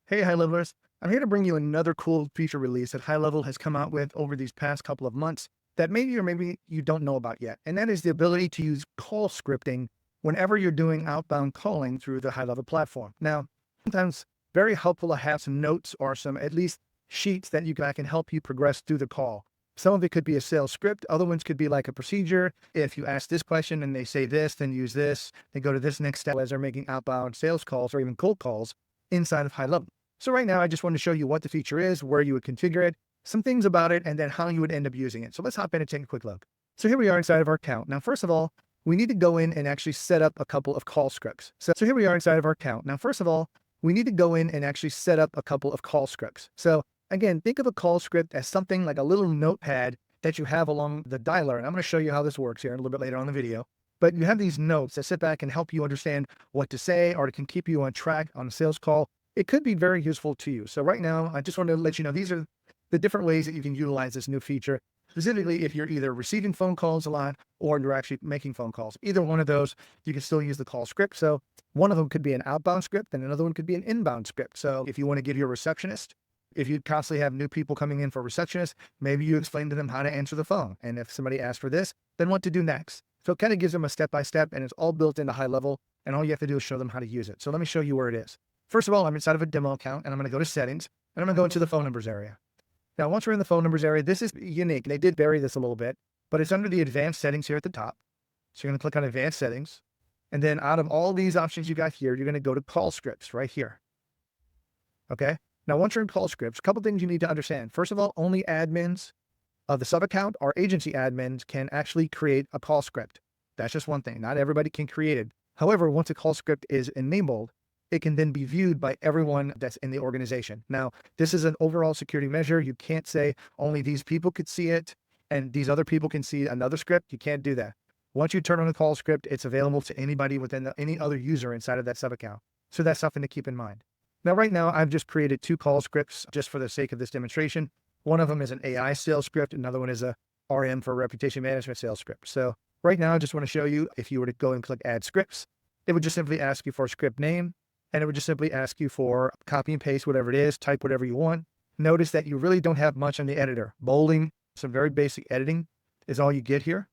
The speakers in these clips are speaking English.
Hey, high levelers. I'm here to bring you another cool feature release that Highlevel has come out with over these past couple of months that maybe or maybe you don't know about yet. And that is the ability to use call scripting whenever you're doing outbound calling through the Highlevel platform. Now, sometimes very helpful to have some notes or some at least sheets that can help you progress through the call. Some of it could be a sales script. Other ones could be like a procedure. If you ask this question and they say this, then use this, then go to this next step as they're making outbound sales calls or even cold calls inside of Highlevel. So right now, I just want to show you what the feature is, where you would configure it, some things about it, and then how you would end up using it. So let's hop in and take a quick look. So here we are inside of our account. Now, first of all, we need to go in and actually set up a couple of call scripts. So here we are inside of our account. Now, first of all, we need to go in and actually set up a couple of call scripts. So again, think of a call script as something like a little notepad that you have along the dialer. And I'm going to show you how this works here a little bit later on in the video. But you have these notes that sit back and help you understand what to say, or it can keep you on track on a sales call. It could be very useful to you. So right now, I just want to let you know, these are the different ways that you can utilize this new feature, specifically if you're either receiving phone calls a lot or you're actually making phone calls. Either one of those, you can still use the call script. So one of them could be an outbound script and another one could be an inbound script. So if you want to give your receptionist, if you constantly have new people coming in for receptionist, maybe you explain to them how to answer the phone. And if somebody asks for this, then what to do next. So it kind of gives them a step-by-step, and it's all built into Highlevel, and all you have to do is show them how to use it. So let me show you where it is. First of all, I'm inside of a demo account and I'm going to go to settings and I'm going to go into the phone numbers area. Now, once we're in the phone numbers area, this is unique. They did vary this a little bit, but it's under the advanced settings here at the top. So you're going to click on advanced settings. And then out of all these options you got here, you're going to go to call scripts right here. Okay. Now, once you're in call scripts, a couple things you need to understand. First of all, only admins of the sub account or agency admins can actually create a call script. That's just one thing. Not everybody can create it. However, once a call script is enabled, it can then be viewed by everyone that's in the organization. Now, this is an overall security measure. You can't say only these people could see it and these other people can see another script. You can't do that. Once you turn on the call script, it's available to anybody within any other user inside of that sub account. So that's something to keep in mind. Now, right now, I've just created two call scripts just for the sake of this demonstration. One of them is an AI sales script. Another one is a RM for reputation management sales script. So right now, I just want to show you, if you were to go and click add scripts, it would just simply ask you for a script name. And it would just simply ask you for copy and paste whatever it is, type whatever you want. Notice that you really don't have much on the editor. Bolding, some very basic editing is all you get here.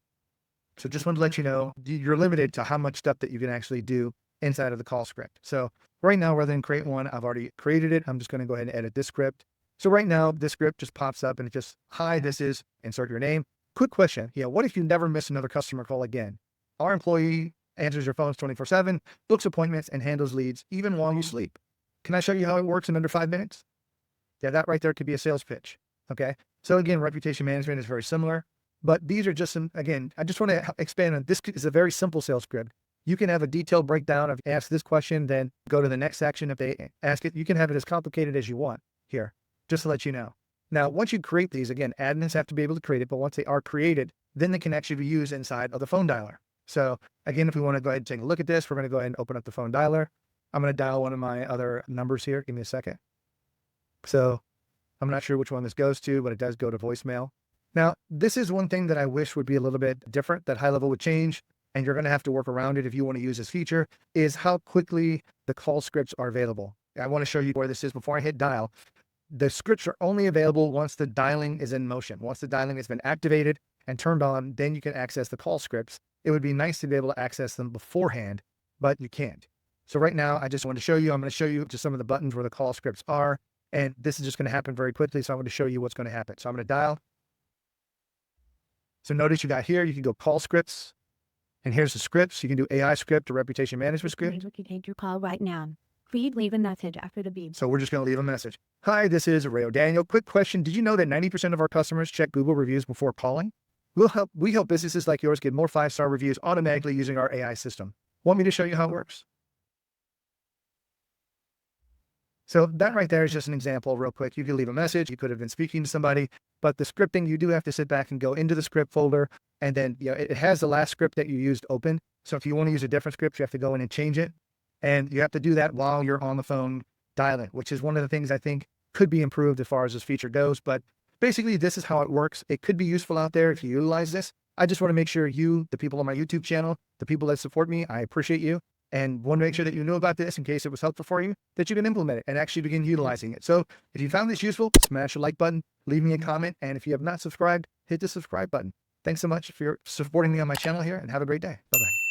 So just want to let you know, you're limited to how much stuff that you can actually do inside of the call script. So right now, rather than create one, I've already created it. I'm just going to go ahead and edit this script. So right now, this script just pops up and it just, hi, this is, insert your name. Quick question. What if you never miss another customer call again? Our employee answers your phones 24/7, books appointments, and handles leads even while you sleep. Can I show you how it works in under 5 minutes? Yeah, that right there could be a sales pitch. Okay. So again, reputation management is very similar, but these are just some, again, I just want to expand on this. Is a very simple sales script. You can have a detailed breakdown of ask this question, then go to the next section. If they ask it, you can have it as complicated as you want here, just to let you know. Now, once you create these, again, admins have to be able to create it, but once they are created, then they can actually be used inside of the phone dialer. So again, if we want to go ahead and take a look at this, we're going to go ahead and open up the phone dialer. I'm going to dial one of my other numbers here. Give me a second. So I'm not sure which one this goes to, but it does go to voicemail. Now, this is one thing that I wish would be a little bit different, that Highlevel would change, and you're going to have to work around it if you want to use this feature, is how quickly the call scripts are available. I want to show you where this is before I hit dial. The scripts are only available once the dialing is in motion. Once the dialing has been activated and turned on, then you can access the call scripts. It would be nice to be able to access them beforehand, but you can't. So right now, I just want to show you, I'm going to show you just some of the buttons where the call scripts are, and this is just going to happen very quickly. So I'm going to show you what's going to happen. So I'm going to dial. So notice you got here, you can go call scripts, and here's the scripts. You can do AI script or reputation management script. We can take your call right now. Please leave a message after the beep. So we're just going to leave a message. Hi, this is Rayo Daniel. Quick question. Did you know that 90% of our customers check Google reviews before calling? We help businesses like yours get more 5-star reviews automatically using our AI system. Want me to show you how it works? So that right there is just an example real quick. You could leave a message. You could have been speaking to somebody, but the scripting, you do have to sit back and go into the script folder. And then it has the last script that you used open. So if you want to use a different script, you have to go in and change it. And you have to do that while you're on the phone dialing, which is one of the things I think could be improved as far as this feature goes. But basically, this is how it works. It could be useful out there if you utilize this. I just want to make sure you, the people on my YouTube channel, the people that support me, I appreciate you. and want to make sure that you know about this in case it was helpful for you, that you can implement it and actually begin utilizing it. So if you found this useful, smash the like button, leave me a comment, and if you have not subscribed, hit the subscribe button. Thanks so much for supporting me on my channel here, and have a great day. Bye-bye.